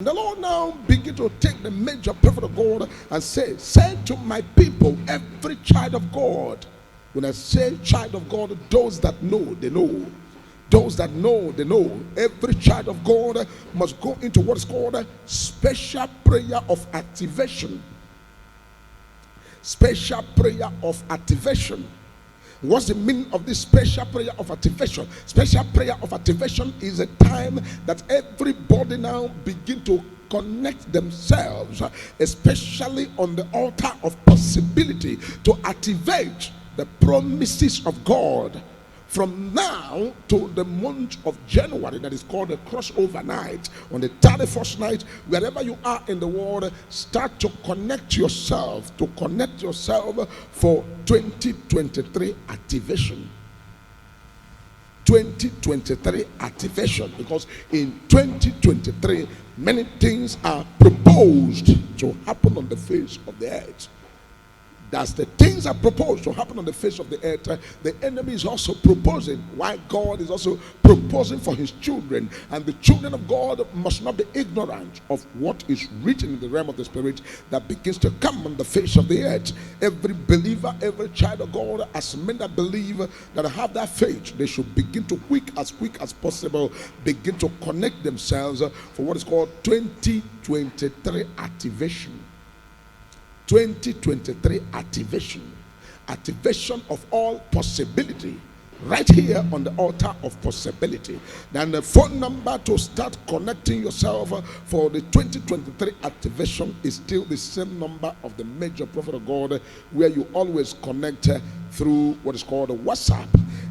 The Lord now begin to take the major prophet of God and say to my people, every child of God. When I say child of God, those that know, they know. Those that know, they know. Every child of God must go into what is called a special prayer of activation. Special prayer of activation. What's the meaning of this special prayer of activation? Special prayer of activation is a time that everybody now begin to connect themselves, especially on the altar of possibility, to activate the promises of God. From now to the month of January, that is called the crossover night, on the 31st night, wherever you are in the world, start to connect yourself for 2023 activation. 2023 activation, because in 2023 many things are proposed to happen on the face of the earth. That's the things are proposed to happen on the face of the earth. The enemy is also proposing, why God is also proposing for his children. And the children of God must not be ignorant of what is written in the realm of the spirit that begins to come on the face of the earth. Every believer, every child of God, as men that believe, that have that faith, they should begin to quick as possible, begin to connect themselves for what is called 2023 activation. 2023 activation of all possibility, right here on the altar of possibility. Then the phone number to start connecting yourself for the 2023 activation is still the same number of the major prophet of God, where you always connect through what is called WhatsApp.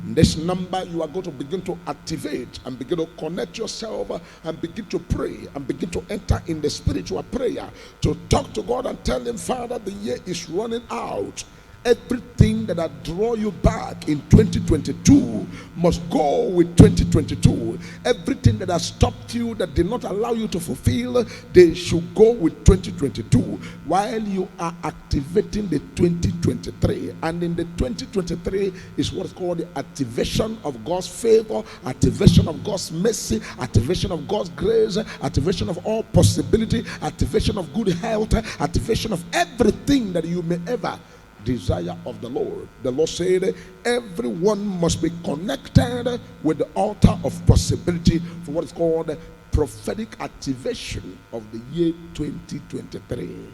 This number, you are going to begin to activate and begin to connect yourself and begin to pray and begin to enter in the spiritual prayer to talk to God and tell him, Father, the year is running out. Everything that I draw you back in 2022 must go with 2022. Everything that has stopped you, that did not allow you to fulfill, they should go with 2022 while you are activating the 2023. And in the 2023 is what's called the activation of God's favor, activation of God's mercy, activation of God's grace, activation of all possibility, activation of good health, activation of everything that you may ever desire of the Lord. The Lord said everyone must be connected with the altar of possibility for what is called prophetic activation of the year 2023.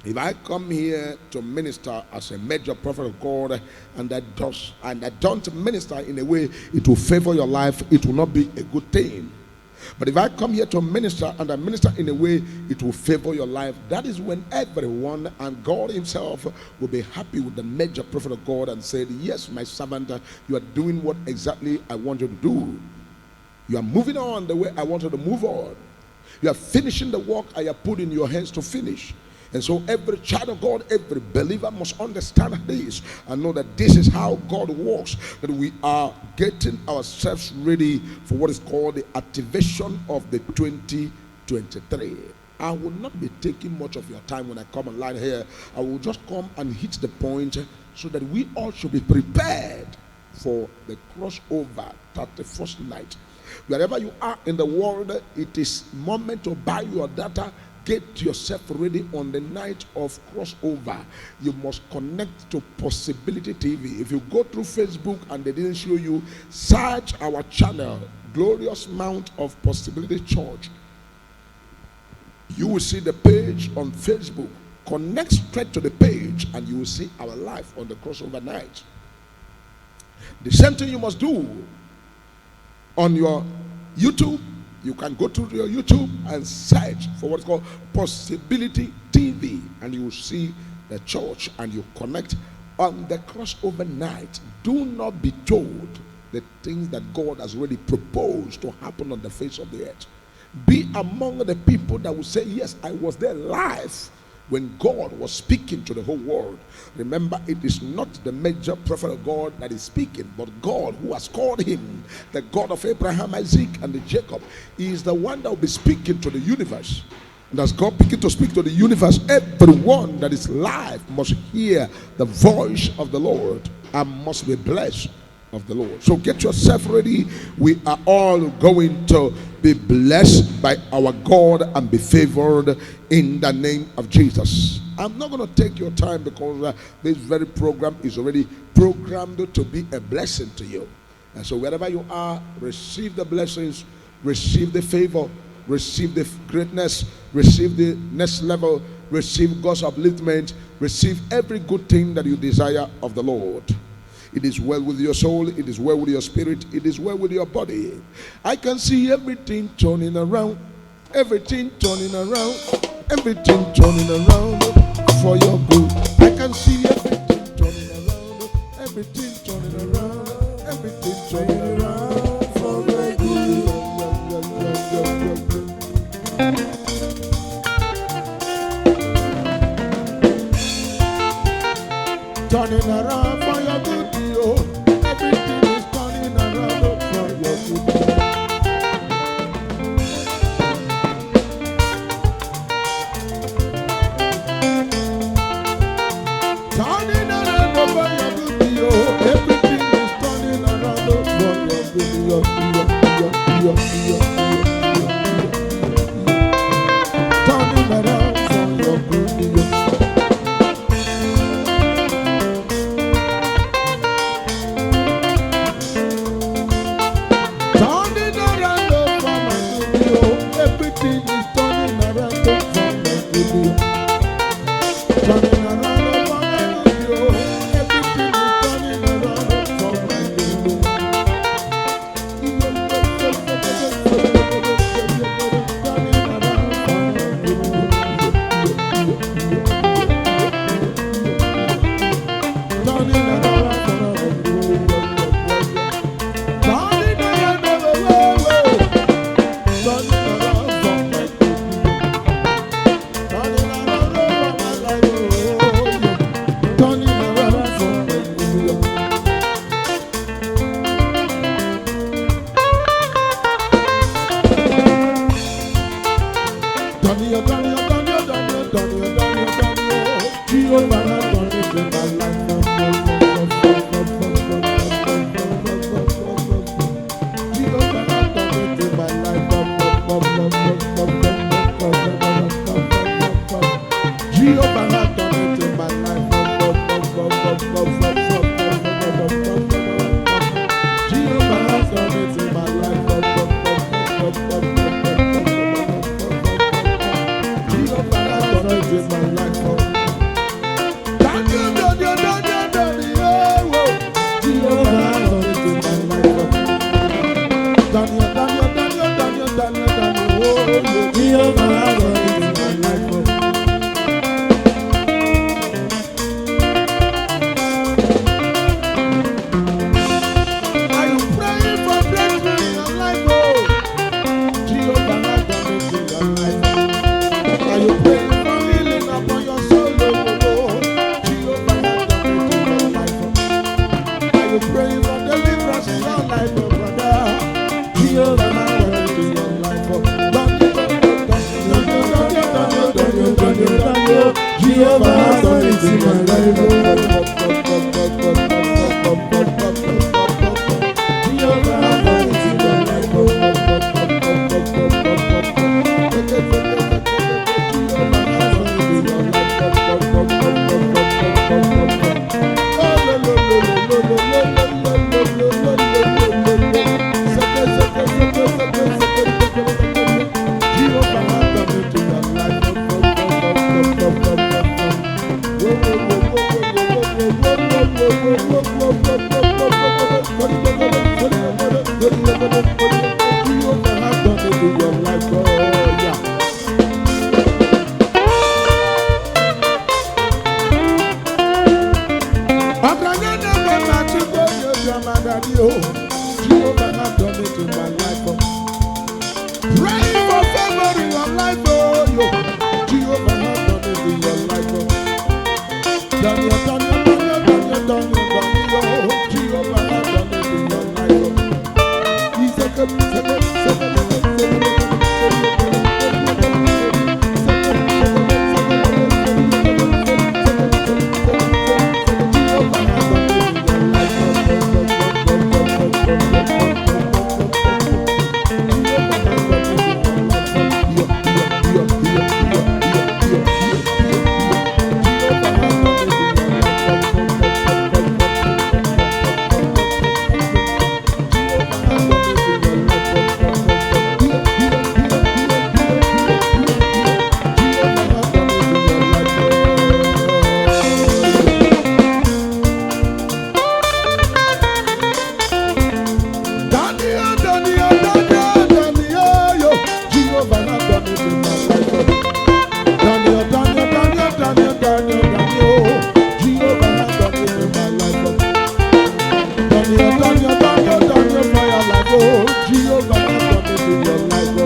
If I come here to minister as a major prophet of God and I don't minister in a way it will favor your life, it will not be a good thing. But if I come here to minister and I minister in a way it will favor your life, that is when everyone and God himself will be happy with the major prophet of God and said, yes, my servant, you are doing what exactly I want you to do. You are moving on the way I want you to move on. You are finishing the work I have put in your hands to finish. And so every child of God, every believer must understand this and know that this is how God works, that we are getting ourselves ready for what is called the activation of the 2023. I will not be taking much of your time when I come online here. I will just come and hit the point so that we all should be prepared for the crossover 31st night. Wherever you are in the world, it is moment to buy your data. Get yourself ready on the night of crossover. You must connect to Possibility TV. If you go through Facebook and they didn't show you, search our channel, Glorious Mount of Possibility Church. You will see the page on Facebook. Connect straight to the page and you will see our life on the crossover night. The same thing you must do on your YouTube. You can go to your YouTube and search for what's called Possibility TV, and you will see the church and you connect on the crossover night. Do not be told the things that God has already proposed to happen on the face of the earth. Be among the people that will say, yes, I was there live when God was speaking to the whole world. Remember, it is not the major prophet of God that is speaking, but God who has called him, the God of Abraham, Isaac, and Jacob. He is the one that will be speaking to the universe. And as God begins to speak to the universe, everyone that is live must hear the voice of the Lord and must be blessed of the Lord. So get yourself ready. We are all going to be blessed by our God and be favored in the name of Jesus. I'm not going to take your time because this very program is already programmed to be a blessing to you. And so wherever you are, receive the blessings, receive the favor, receive the greatness, receive the next level, receive God's upliftment, receive every good thing that you desire of the Lord. It is well with your soul, it is well with your spirit, it is well with your body. I can see everything turning around, everything turning around, everything turning around for your good. I can see everything turning around, everything turning around, everything turning around for my good. Turning around for your good, yo. Everything is turning around for your good. Turning around for your good, yo. Everything is turning around for your good, yo. Turning around for your good, yo. Jehovah, what done it in your life,